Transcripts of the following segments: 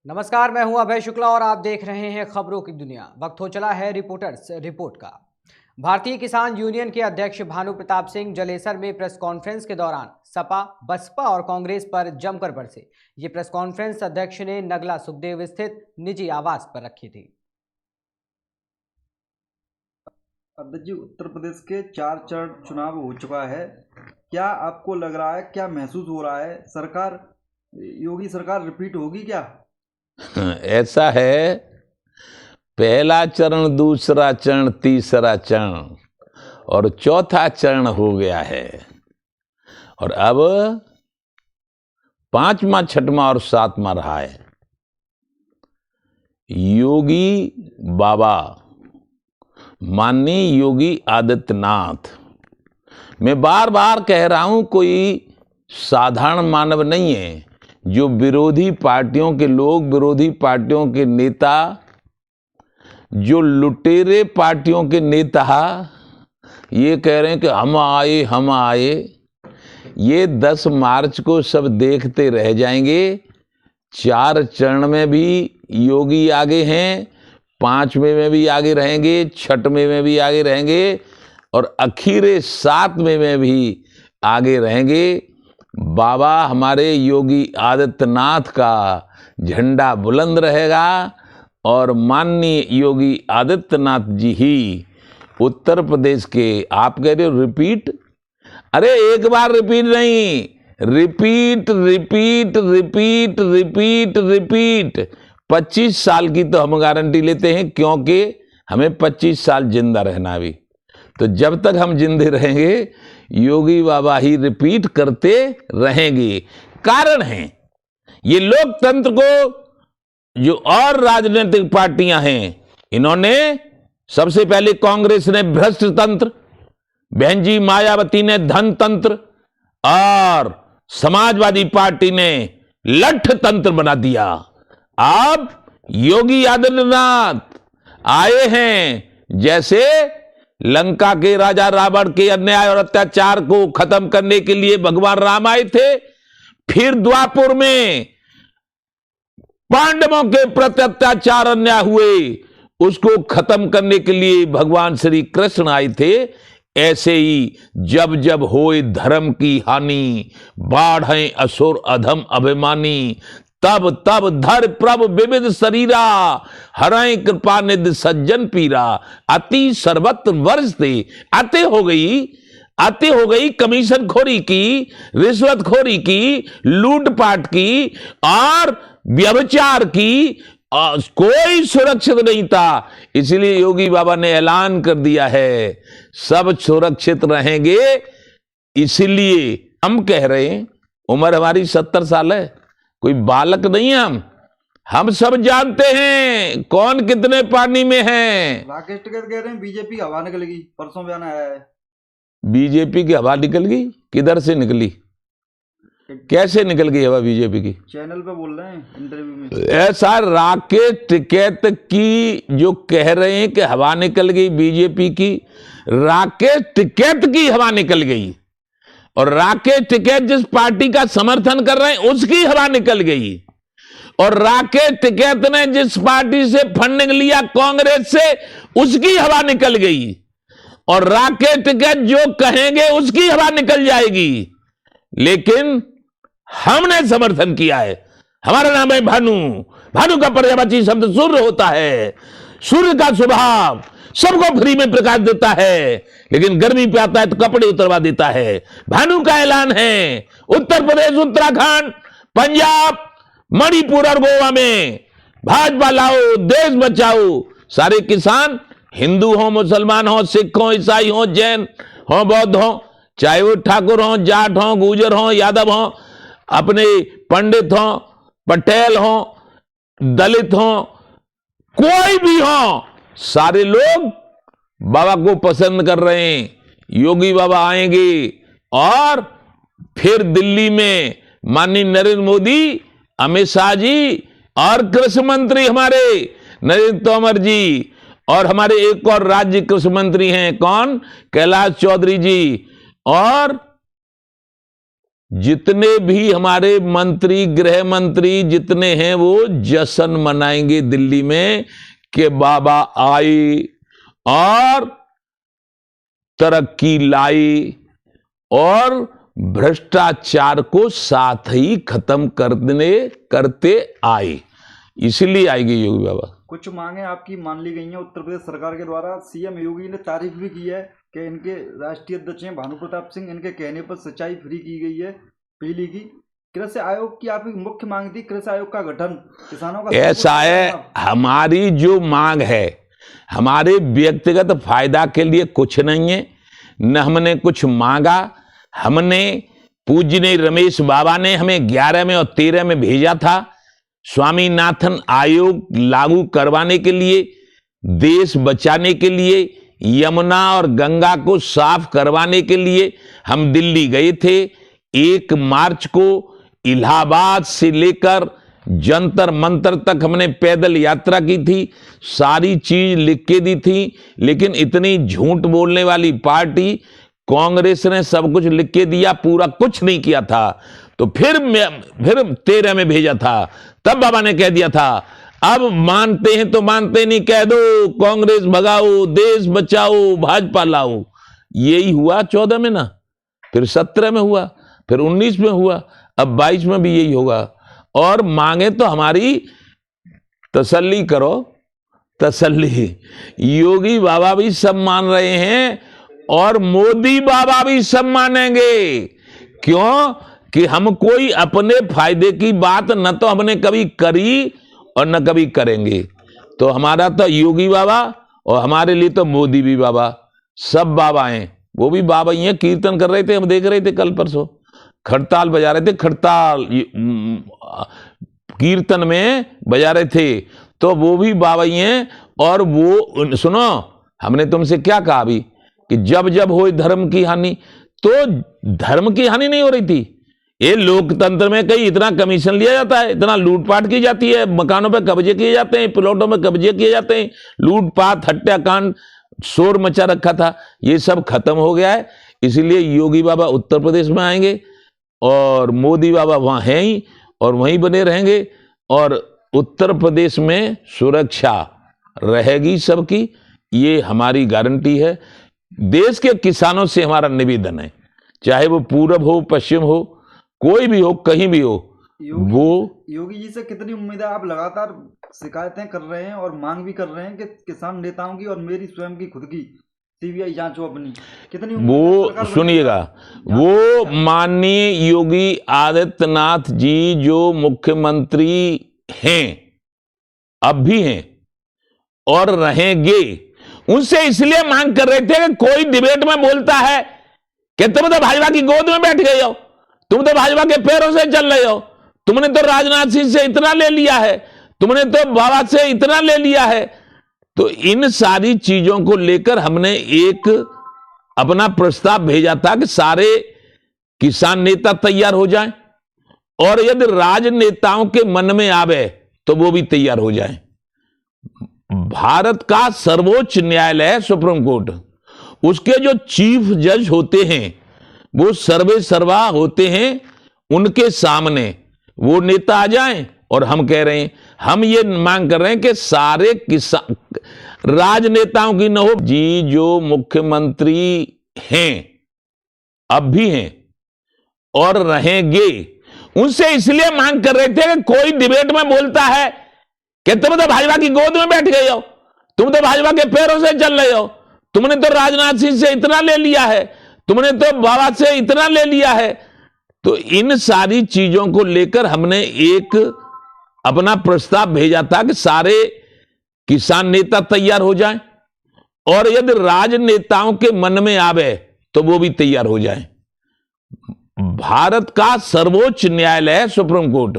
नमस्कार, मैं हूं अभय शुक्ला और आप देख रहे हैं खबरों की दुनिया। वक्त हो चला है रिपोर्टर्स रिपोर्ट का। भारतीय किसान यूनियन के अध्यक्ष भानु प्रताप सिंह जलेसर में प्रेस कॉन्फ्रेंस के दौरान सपा, बसपा और कांग्रेस पर जमकर बरसे। ये प्रेस कॉन्फ्रेंस अध्यक्ष ने नगला सुखदेव स्थित निजी आवास पर रखी थी। अध्यक्ष जी, उत्तर प्रदेश के 4 चरण चुनाव हो चुका है। क्या आपको लग रहा है, क्या महसूस हो रहा है, सरकार योगी सरकार रिपीट होगी क्या? ऐसा है, पहला चरण, दूसरा चरण, तीसरा चरण और चौथा चरण हो गया है और अब पांचवा, छठवां और सातवां रहा है। योगी बाबा, माननीय योगी आदित्यनाथ, मैं बार बार कह रहा हूं, कोई साधारण मानव नहीं है। जो विरोधी पार्टियों के लोग, विरोधी पार्टियों के नेता, जो लुटेरे पार्टियों के नेता ये कह रहे हैं कि हम आए, ये 10 मार्च को सब देखते रह जाएंगे। 4 चरण में भी योगी आगे हैं, 5वें में भी आगे रहेंगे, 6वें में भी आगे रहेंगे और आखिरी 7वें में भी आगे रहेंगे। बाबा हमारे योगी आदित्यनाथ का झंडा बुलंद रहेगा और माननीय योगी आदित्यनाथ जी ही उत्तर प्रदेश के, आप कह रहे हो रिपीट, अरे एक बार रिपीट नहीं, repeat repeat repeat repeat repeat. 25 साल की तो हम गारंटी लेते हैं, क्योंकि हमें 25 साल जिंदा रहना भी। तो जब तक हम जिंदे रहेंगे योगी बाबा ही रिपीट करते रहेंगे। कारण है, ये लोकतंत्र को जो और राजनीतिक पार्टियां हैं, इन्होंने सबसे पहले कांग्रेस ने भ्रष्ट तंत्र, बहन जी मायावती ने धन तंत्र और समाजवादी पार्टी ने लठ तंत्र बना दिया। अब योगी आदित्यनाथ आए हैं, जैसे लंका के राजा रावण के अन्याय और अत्याचार को खत्म करने के लिए भगवान राम आए थे, फिर द्वापर में पांडवों के प्रति अत्याचार अन्याय हुए, उसको खत्म करने के लिए भगवान श्री कृष्ण आए थे। ऐसे ही जब जब होए धर्म की हानि, बाढ़ असुर अधम अभिमानी, तब तब धर प्रभ विविध शरीरा, हरय कृपा निधि सज्जन पीरा, अति सर्वत्र वर्ष थे। अति हो गई कमीशन खोरी की, रिश्वत खोरी की, लूटपाट की और व्यभिचार की, कोई सुरक्षित नहीं था। इसलिए योगी बाबा ने ऐलान कर दिया है, सब सुरक्षित रहेंगे। इसलिए हम कह रहे हैं, उम्र हमारी 70 साल है, कोई बालक नहीं है। हम सब जानते हैं कौन कितने पानी में है। राकेश टिकैत कह रहे हैं बीजेपी की हवा निकल गई, परसों बयान आया है। बीजेपी की हवा निकल गई? किधर से निकली, कैसे निकल गई हवा बीजेपी की? चैनल पे बोल रहे हैं इंटरव्यू में। ऐसा राकेश टिकैत की जो कह रहे हैं कि हवा निकल गई बीजेपी की, राकेश टिकैत की हवा निकल गई और राकेश टिकैत जिस पार्टी का समर्थन कर रहे हैं उसकी हवा निकल गई। और राकेश टिकैत ने जिस पार्टी से फंडिंग लिया कांग्रेस से, उसकी हवा निकल गई। और राकेश टिकैत जो कहेंगे उसकी हवा निकल जाएगी। लेकिन हमने समर्थन किया है। हमारा नाम है भानु। भानु का पर्यायवाची शब्द सूर्य होता है। सूर्य का स्वभाव सबको फ्री में प्रकाश देता है, लेकिन गर्मी पे आता है तो कपड़े उतरवा देता है। भानु का ऐलान है, उत्तर प्रदेश, उत्तराखंड, पंजाब, मणिपुर और गोवा में भाजपा लाओ, देश बचाओ। सारे किसान, हिंदू हो, मुसलमान हो, सिख हो, ईसाई हो, जैन हो, बौद्ध हो, चाहे वो ठाकुर हो, जाट हो, गुजर हो, यादव हो, अपने पंडित हो, पटेल हो, दलित हो, कोई भी हो, सारे लोग बाबा को पसंद कर रहे हैं। योगी बाबा आएंगे और फिर दिल्ली में माननीय नरेंद्र मोदी, अमित शाह जी और कृषि मंत्री हमारे नरेंद्र तोमर जी, और हमारे एक और राज्य कृषि मंत्री हैं, कौन? कैलाश चौधरी जी, और जितने भी हमारे मंत्री, गृह मंत्री जितने हैं, वो जश्न मनाएंगे दिल्ली में कि बाबा आई और तरक्की लाई और भ्रष्टाचार को साथ ही खत्म करते आए। इसलिए आएगी योगी बाबा। कुछ मांगे आपकी मान ली गई हैं उत्तर प्रदेश सरकार के द्वारा। सीएम योगी ने तारीफ भी की है कि इनके राष्ट्रीय अध्यक्ष हैं भानु प्रताप सिंह, इनके कहने पर सिंचाई फ्री की गई है बिजली की। कृषि आयोग की आपकी मुख्य मांग थी कृषि आयोग का गठन, किसानों का। ऐसा है, हमारी जो मांग है हमारे व्यक्तिगत फायदा के लिए कुछ नहीं है, न हमने कुछ मांगा। हमने पूज्य रमेश बाबा ने हमें 11 में और 13 में भेजा था स्वामीनाथन आयोग लागू करवाने के लिए, देश बचाने के लिए, यमुना और गंगा को साफ करवाने के लिए हम दिल्ली गए थे। 1 मार्च को इलाहाबाद से लेकर जंतर मंतर तक हमने पैदल यात्रा की थी, सारी चीज लिख के दी थी। लेकिन इतनी झूठ बोलने वाली पार्टी कांग्रेस ने सब कुछ लिख के दिया, पूरा कुछ नहीं किया था। तो फिर 13 में भेजा था, तब बाबा ने कह दिया था अब मानते हैं तो मानते नहीं, कह दो कांग्रेस भगाओ, देश बचाओ, भाजपा लाओ। यही हुआ 14 में ना, फिर 17 में हुआ, फिर 19 में हुआ, अब 22 में भी यही होगा। और मांगे तो हमारी तसल्ली करो, तसल्ली। योगी बाबा भी सब मान रहे हैं और मोदी बाबा भी सब मानेंगे। क्यों कि हम कोई अपने फायदे की बात न तो हमने कभी करी और न कभी करेंगे। तो हमारा तो योगी बाबा और हमारे लिए तो मोदी भी बाबा, सब बाबा हैं। वो भी बाबा ही हैं, कीर्तन कर रहे थे, हम देख रहे थे कल परसों, खड़ताल बजा रहे थे, खड़ताल कीर्तन में बजा रहे थे। तो वो भी बाबा ही हैं। और वो सुनो, हमने तुमसे क्या कहा अभी कि जब जब हो धर्म की हानि, तो धर्म की हानि नहीं हो रही थी। ये लोकतंत्र में कहीं इतना कमीशन लिया जाता है, इतना लूटपाट की जाती है, मकानों पे कब्जे किए जाते हैं, प्लॉटों में कब्जे किए जाते हैं, लूटपाट हत्याकांड शोर मचा रखा था, ये सब खत्म हो गया है। इसलिए योगी बाबा उत्तर प्रदेश में आएंगे और मोदी बाबा वहां हैं ही और वहीं बने रहेंगे। और उत्तर प्रदेश में सुरक्षा रहेगी सबकी, ये हमारी गारंटी है। देश के किसानों से हमारा निवेदन है, चाहे वो पूरब हो, पश्चिम हो, कोई भी हो, कहीं भी हो, वो योगी जी से कितनी उम्मीद है? आप लगातार शिकायतें कर रहे हैं और मांग भी कर रहे हैं कि किसान नेताओं की और मेरी स्वयं की खुद की सीबीआई जांच हो अपनी, कितनी वो सुनिएगा, वो माननीय योगी आदित्यनाथ जी जो मुख्यमंत्री हैं, अब भी हैं और रहेंगे, उनसे इसलिए मांग कर रहे थे कि कोई डिबेट में बोलता है कि तुम तो भाजपा की गोद में बैठ गए हो, तुम तो भाजपा के पैरों से चल रहे हो, तुमने तो राजनाथ सिंह से इतना ले लिया है, तुमने तो बाबा से इतना ले लिया है। तो इन सारी चीजों को लेकर हमने एक अपना प्रस्ताव भेजा था कि सारे किसान नेता तैयार हो जाएं और यदि राजनेताओं के मन में आवे तो वो भी तैयार हो जाएं। भारत का सर्वोच्च न्यायालय है सुप्रीम कोर्ट, उसके जो चीफ जज होते हैं वो सर्वे सर्वा होते हैं, उनके सामने वो नेता आ जाएं। और हम कह रहे हैं, हम ये मांग कर रहे हैं कि सारे किसान राजनेताओं की न हो जी, जो मुख्यमंत्री हैं, अब भी हैं और रहेंगे, उनसे इसलिए मांग कर रहे थे कि कोई डिबेट में बोलता है कि तुम तो भाजपा की गोद में बैठ गए हो, तुम तो भाजपा के पैरों से चल रहे हो, तुमने तो राजनाथ सिंह से इतना ले लिया है, तुमने तो बाबा से इतना ले लिया है। तो इन सारी चीजों को लेकर हमने एक अपना प्रस्ताव भेजा था कि सारे किसान नेता तैयार हो जाएं और यदि राजनेताओं के मन में आवे तो वो भी तैयार हो जाएं। भारत का सर्वोच्च न्यायालय है सुप्रीम कोर्ट,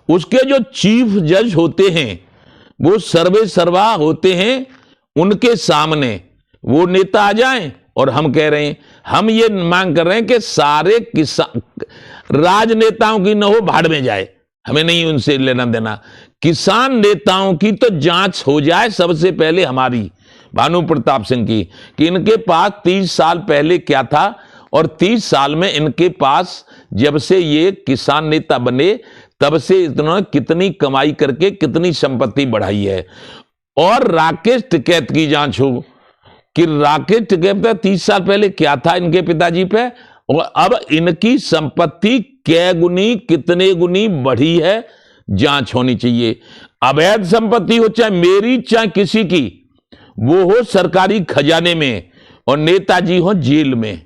उसके जो चीफ जज होते हैं वो सर्वे सर्वा होते हैं, उनके सामने वो नेता आ जाएं। और हम कह रहे हैं, हम ये मांग कर रहे हैं कि सारे किसान राजनेताओं की न हो भाड़ में जाए, हमें नहीं उनसे लेना देना, किसान नेताओं की तो जांच हो जाए सबसे पहले हमारी भानु प्रताप सिंह की, कि इनके पास 30 साल पहले क्या था और 30 साल में इनके पास जब से ये किसान नेता बने तब से इन्होंने कितनी कमाई करके कितनी संपत्ति बढ़ाई है। और राकेश टिकैत की जांच हो कि राकेश टिकैत 30 साल पहले क्या था इनके पिताजी पे, और अब इनकी संपत्ति कै गुनी कितने गुनी बढ़ी है, जांच होनी चाहिए। अवैध संपत्ति हो चाहे मेरी चाहे किसी की, वो हो सरकारी खजाने में और नेताजी हो जेल में।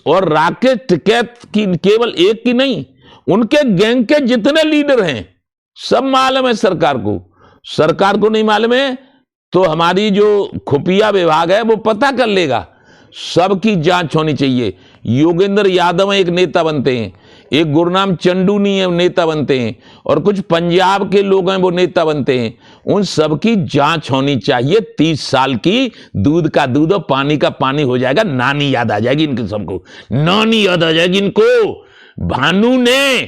और राकेश टिकैत की केवल एक की नहीं, उनके गैंग के जितने लीडर हैं सब मालूम है सरकार को। सरकार को नहीं मालूम है तो हमारी जो खुफिया विभाग है वो पता कर लेगा। सबकी जांच होनी चाहिए। योगेंद्र यादव एक नेता बनते हैं, एक गुरनाम चंडूनी है नेता बनते हैं, और कुछ पंजाब के लोग हैं वो नेता बनते हैं। उन सबकी जांच होनी चाहिए। 30 साल की दूध का दूध और पानी का पानी हो जाएगा। नानी याद आ जाएगी इनके सबको, नानी याद आ जाएगी इनको। भानु ने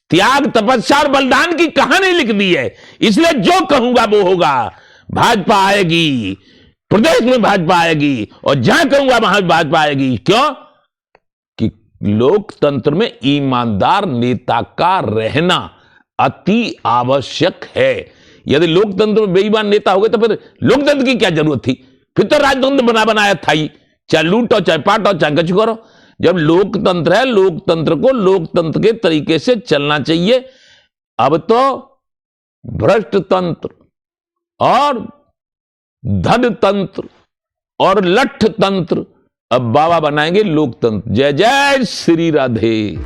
त्याग तपस्या और बलिदान की कहानी लिख दी है, इसलिए जो कहूंगा वो होगा। भाजपा आएगी, प्रदेश में भाजपा आएगी, और जहां कहूंगा वहां भाजपा आएगी। क्यों? कि लोकतंत्र में ईमानदार नेता का रहना अति आवश्यक है। यदि लोकतंत्र में बेईमान नेता हो गए तो फिर लोकतंत्र की क्या जरूरत थी? फिर तो राजतंत्र बनाया था ही, चाहे लूटो चाहे पाटो चाहे कुछ करो। जब लोकतंत्र है, लोकतंत्र को लोकतंत्र के तरीके से चलना चाहिए। अब तो भ्रष्ट तंत्र और धन तंत्र और लठ तंत्र अब बाबा बनाएंगे लोकतंत्र। जय जय श्री राधे।